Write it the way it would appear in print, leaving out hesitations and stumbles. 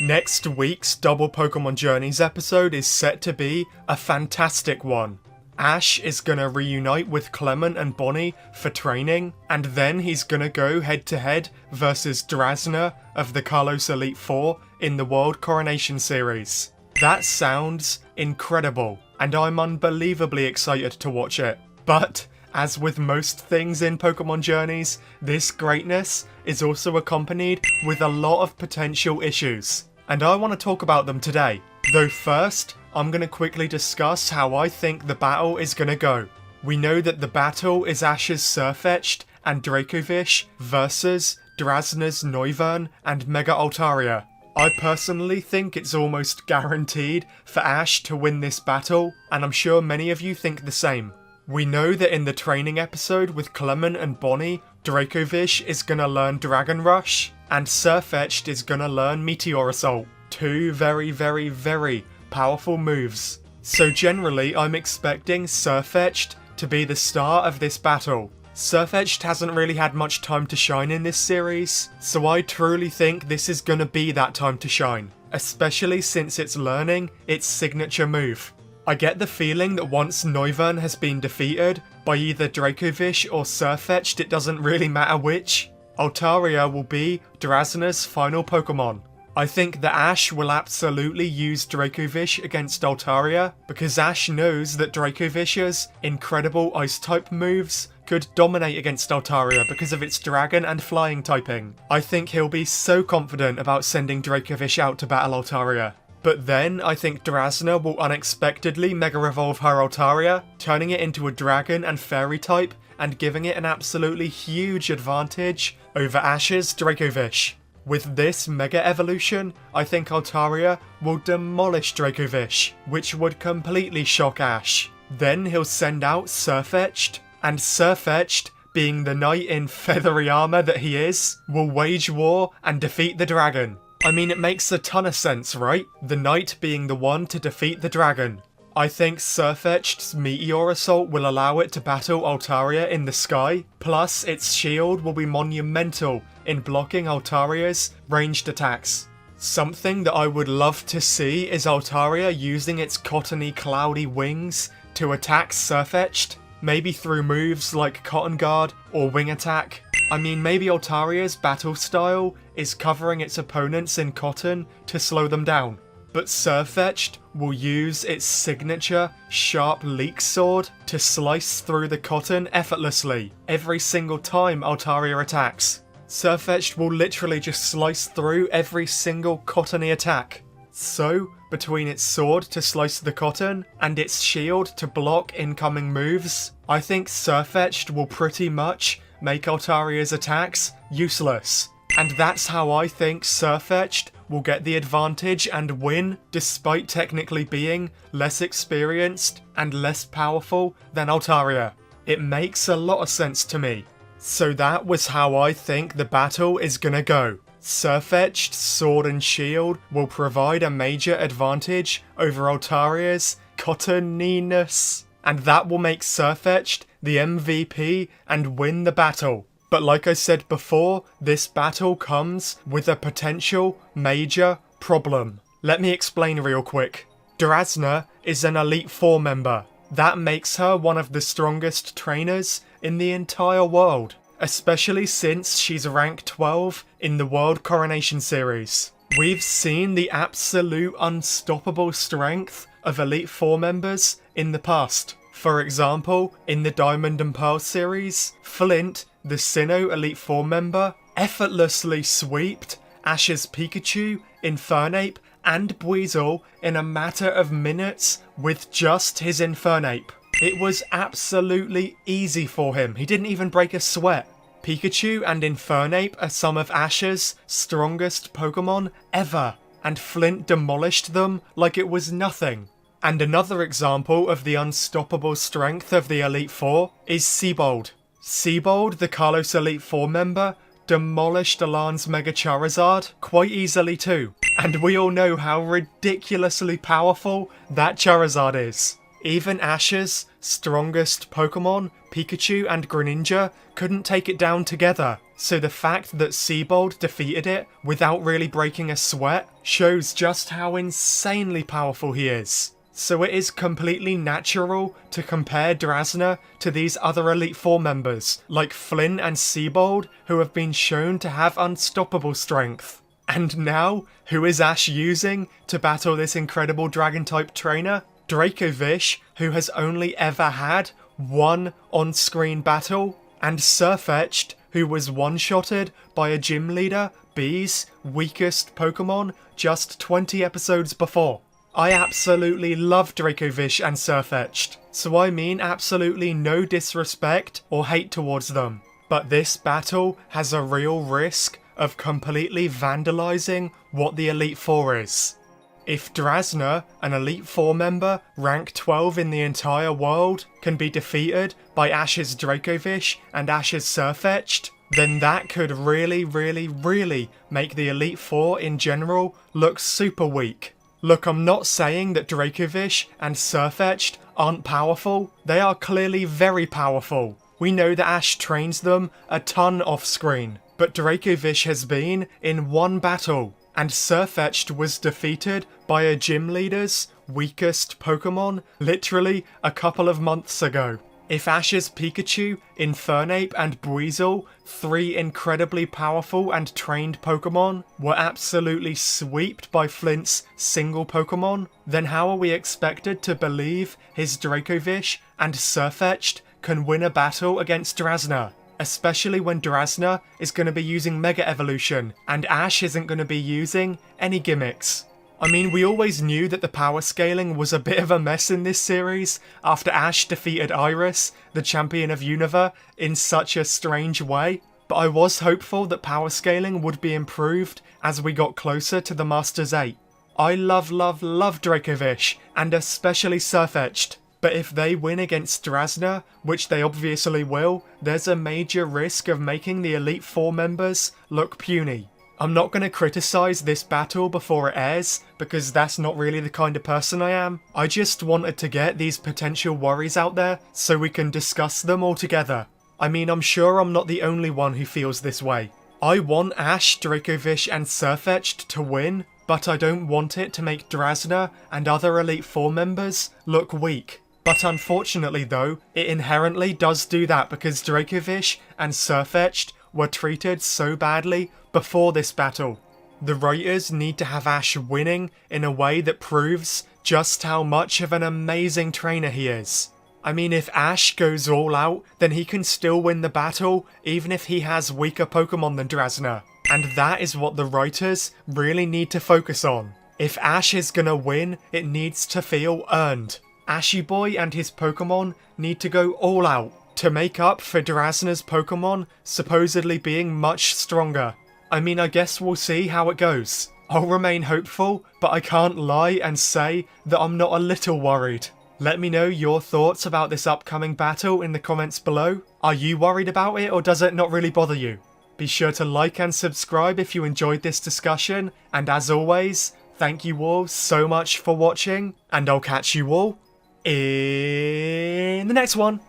Next week's Double Pokemon Journeys episode is set to be a fantastic one. Ash is gonna reunite with Clement and Bonnie for training, and then he's gonna go head to head versus Drasna of the Kalos Elite Four in the World Coronation Series. That sounds incredible, and I'm unbelievably excited to watch it. But, as with most things in Pokemon Journeys, this greatness is also accompanied with a lot of potential issues, and I want to talk about them today. Though first, I'm going to quickly discuss how I think the battle is going to go. We know that the battle is Ash's Sirfetch'd and Dracovish versus Drasna's Noivern and Mega Altaria. I personally think it's almost guaranteed for Ash to win this battle, and I'm sure many of you think the same. We know that in the training episode with Clement and Bonnie, Dracovish is gonna learn Dragon Rush, and Sirfetch'd is gonna learn Meteor Assault. Two very powerful moves. So generally, I'm expecting Sirfetch'd to be the star of this battle. Sirfetch'd hasn't really had much time to shine in this series, so I truly think this is gonna be that time to shine, especially since it's learning its signature move. I get the feeling that once Noivern has been defeated by either Dracovish or Sirfetch'd, it doesn't really matter which, Altaria will be Drasna's final Pokemon. I think that Ash will absolutely use Dracovish against Altaria, because Ash knows that Dracovish's incredible Ice-type moves could dominate against Altaria because of its Dragon and Flying typing. I think he'll be so confident about sending Dracovish out to battle Altaria. But then, I think Drasna will unexpectedly Mega Evolve her Altaria, turning it into a Dragon and Fairy type, and giving it an absolutely huge advantage over Ash's Dracovish. With this Mega Evolution, I think Altaria will demolish Dracovish, which would completely shock Ash. Then he'll send out Sirfetch'd, and Sirfetch'd, being the knight in feathery armour that he is, will wage war and defeat the dragon. I mean, it makes a ton of sense, right? The knight being the one to defeat the dragon. I think Sirfetch'd's Meteor Assault will allow it to battle Altaria in the sky, plus its shield will be monumental in blocking Altaria's ranged attacks. Something that I would love to see is Altaria using its cottony cloudy wings to attack Sirfetch'd, maybe through moves like Cotton Guard or Wing Attack. I mean, maybe Altaria's battle style is covering its opponents in cotton to slow them down, but Sirfetch'd will use its signature sharp Leek Sword to slice through the cotton effortlessly every single time Altaria attacks. Sirfetch'd will literally just slice through every single cottony attack. So, between its sword to slice the cotton and its shield to block incoming moves, I think Sirfetch'd will pretty much make Altaria's attacks useless. And that's how I think Sirfetch'd will get the advantage and win, despite technically being less experienced and less powerful than Altaria. It makes a lot of sense to me. So that was how I think the battle is gonna go. Sirfetch'd's sword and shield will provide a major advantage over Altaria's cottoniness, and that will make Sirfetch'd the MVP and win the battle. But like I said before, this battle comes with a potential major problem. Let me explain real quick. Drasna is an Elite Four member. That makes her one of the strongest trainers in the entire world, especially since she's rank 12 in the World Coronation Series. We've seen the absolute unstoppable strength of Elite Four members in the past. For example, in the Diamond and Pearl series, Flint, the Sinnoh Elite Four member, effortlessly sweeped Ash's Pikachu, Infernape, and Buizel in a matter of minutes with just his Infernape. It was absolutely easy for him. He didn't even break a sweat. Pikachu and Infernape are some of Ash's strongest Pokemon ever, and Flint demolished them like it was nothing. And another example of the unstoppable strength of the Elite Four is Seabold. Seabold, the Kalos Elite Four member, demolished Alan's Mega Charizard quite easily too. And we all know how ridiculously powerful that Charizard is. Even Ash's strongest Pokemon, Pikachu and Greninja, couldn't take it down together. So the fact that Seabold defeated it without really breaking a sweat shows just how insanely powerful he is. So it is completely natural to compare Drasna to these other Elite Four members, like Flynn and Seabold, who have been shown to have unstoppable strength. And now, who is Ash using to battle this incredible Dragon-type trainer? Dracovish, who has only ever had one on-screen battle, and Sirfetch'd, who was one-shotted by a gym leader, B's weakest Pokemon, just 20 episodes before. I absolutely love Dracovish and Sirfetch'd, so I mean absolutely no disrespect or hate towards them. But this battle has a real risk of completely vandalising what the Elite Four is. If Drasna, an Elite Four member, rank 12 in the entire world, can be defeated by Ash's Dracovish and Ash's Sirfetch'd, then that could really make the Elite Four in general look super weak. Look, I'm not saying that Dracovish and Sirfetch'd aren't powerful. They are clearly very powerful. We know that Ash trains them a ton off-screen. But Dracovish has been in one battle, and Sirfetch'd was defeated by a gym leader's weakest Pokemon literally a couple of months ago. If Ash's Pikachu, Infernape and Buizel, three incredibly powerful and trained Pokemon, were absolutely swept by Flint's single Pokemon, then how are we expected to believe his Dracovish and Sirfetch'd can win a battle against Drasna? Especially when Drasna is going to be using Mega Evolution, and Ash isn't going to be using any gimmicks. I mean, we always knew that the power scaling was a bit of a mess in this series, after Ash defeated Iris, the champion of Unova, in such a strange way, but I was hopeful that power scaling would be improved as we got closer to the Masters 8. I love Dracovish, and especially Sirfetch'd. But if they win against Drasna, which they obviously will, there's a major risk of making the Elite Four members look puny. I'm not going to criticise this battle before it airs, because that's not really the kind of person I am. I just wanted to get these potential worries out there so we can discuss them all together. I mean, I'm sure I'm not the only one who feels this way. I want Ash, Dracovish and Sirfetch'd to win, but I don't want it to make Drasna and other Elite Four members look weak. But unfortunately though, it inherently does do that because Dracovish and Sirfetch'd were treated so badly before this battle. The writers need to have Ash winning in a way that proves just how much of an amazing trainer he is. I mean, if Ash goes all out, then he can still win the battle even if he has weaker Pokemon than Drasna. And that is what the writers really need to focus on. If Ash is gonna win, it needs to feel earned. Ashy Boy and his Pokemon need to go all out to make up for Drasna's Pokemon supposedly being much stronger. I mean, I guess we'll see how it goes. I'll remain hopeful, but I can't lie and say that I'm not a little worried. Let me know your thoughts about this upcoming battle in the comments below. Are you worried about it, or does it not really bother you? Be sure to like and subscribe if you enjoyed this discussion, and as always, thank you all so much for watching, and I'll catch you all in the next one.